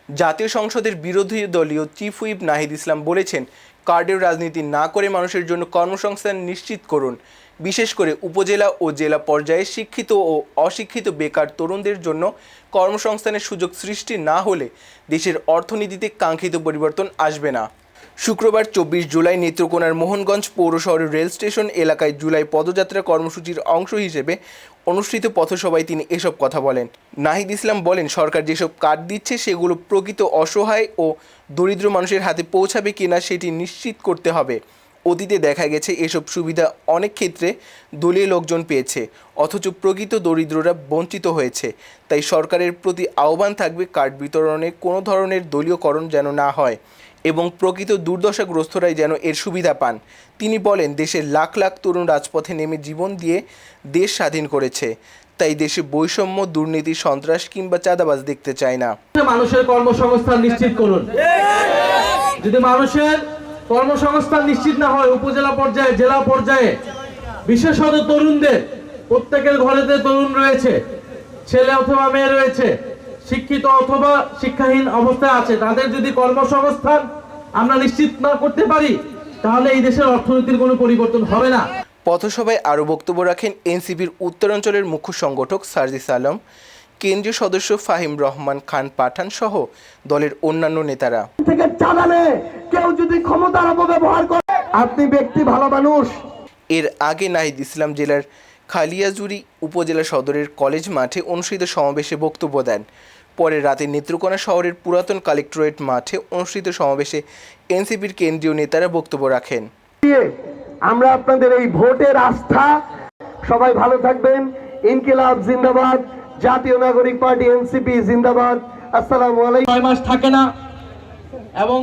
জাতীয় সংসদের বিরোধী দলীয় চিফ হুইপ নাহিদ ইসলাম বলেছেন, কার্ডের রাজনীতি না করে মানুষের জন্য কর্মসংস্থান নিশ্চিত করুন। বিশেষ করে উপজেলা ও জেলা পর্যায়ে শিক্ষিত ও অশিক্ষিত বেকার তরুণদের জন্য কর্মসংস্থানের সুযোগ সৃষ্টি না হলে দেশের অর্থনীতিতে কাঙ্ক্ষিত পরিবর্তন আসবে না। শুক্রবার 24 জুলাই নেত্রকোনার মোহনগঞ্জ পৌর শহরের রেল স্টেশন এলাকায় জুলাই পদযাত্রা কর্মসূচির অংশ হিসেবে অনুষ্ঠিত পথসভায় তিনি এসব কথা বলেন। নাহিদ ইসলাম বলেন, সরকার যেসব কার্ড দিচ্ছে সেগুলো প্রকৃত অসহায় ও দরিদ্র মানুষের হাতে পৌঁছাবে কিনা সেটি নিশ্চিত করতে হবে। অতীতে দেখা গেছে এসব সুবিধা অনেক ক্ষেত্রে দলীয় লোকজন পেয়েছে, অথচ প্রকৃত দরিদ্ররা বঞ্চিত হয়েছে। তাই সরকারের প্রতি আহ্বান থাকবে, কার্ড বিতরণে কোনো ধরনের দলীয়করণ যেন না হয় এবং প্রকৃত দুর্দশাগ্রস্তরাই যেন এর সুবিধা পান। তিনি বলেন, দেশের লাখ লাখ তরুণ রাজপথে নেমে জীবন দিয়ে দেশ স্বাধীন করেছে, তাই দেশে বৈষম্য, দুর্নীতি, সন্ত্রাস কিংবা চাঁদাবাজ দেখতে চায় না। মানুষের কর্মসংস্থান নিশ্চিত করুন। যদি মানুষের কর্মসংস্থান নিশ্চিত না হয়, উপজেলা পর্যায়ে, জেলা পর্যায়ে, বিশেষত তরুণদের, প্রত্যেকের ঘরেতে তরুণ রয়েছে, ছেলে অথবা মেয়ে রয়েছে, শিক্ষিত অথবা শিক্ষাহীন অবস্থায় আছে, তাদের যদি কর্মসংস্থান আমরা নিশ্চিত না করতে পারি তাহলে এই দেশের অর্থনীতির কোনো পরিবর্তন হবে না। পথসভায় আরও বক্তব্য রাখেন এনসিপির উত্তরাঞ্চলের মুখ্য সংগঠক সার্জিস আলম, কেন্দ্রীয় সদস্য ফাহিম রহমান খান পাঠান সহ দলের অন্যান্য নেতারা। থেকে চালানে কেউ যদি ক্ষমতার অপব্যবহার করে, আপনি ব্যক্তি ভালো মানুষ। এর আগে নাহিদ ইসলাম জেলার খালিয়াজুরি উপজেলা সদরের কলেজ মাঠে অনুষ্ঠিত সমাবেশে বক্তব্য দেন। পরে রাতে নেত্রকোনা শহরের পুরাতন কালেক্টরেট মাঠে অনুষ্ঠিত সমাবেশে এনসিপির কেন্দ্রীয় নেতারা বক্তব্য রাখেন। আমরা আপনাদের এই ভোটের আস্থা, সবাই ভালো থাকবেন। ইনকিলাব জিন্দাবাদ, জাতীয় নাগরিক পার্টি এনসিপি জিন্দাবাদ। আসসালামু আলাইকুম। 6 মাস থাকে না এবং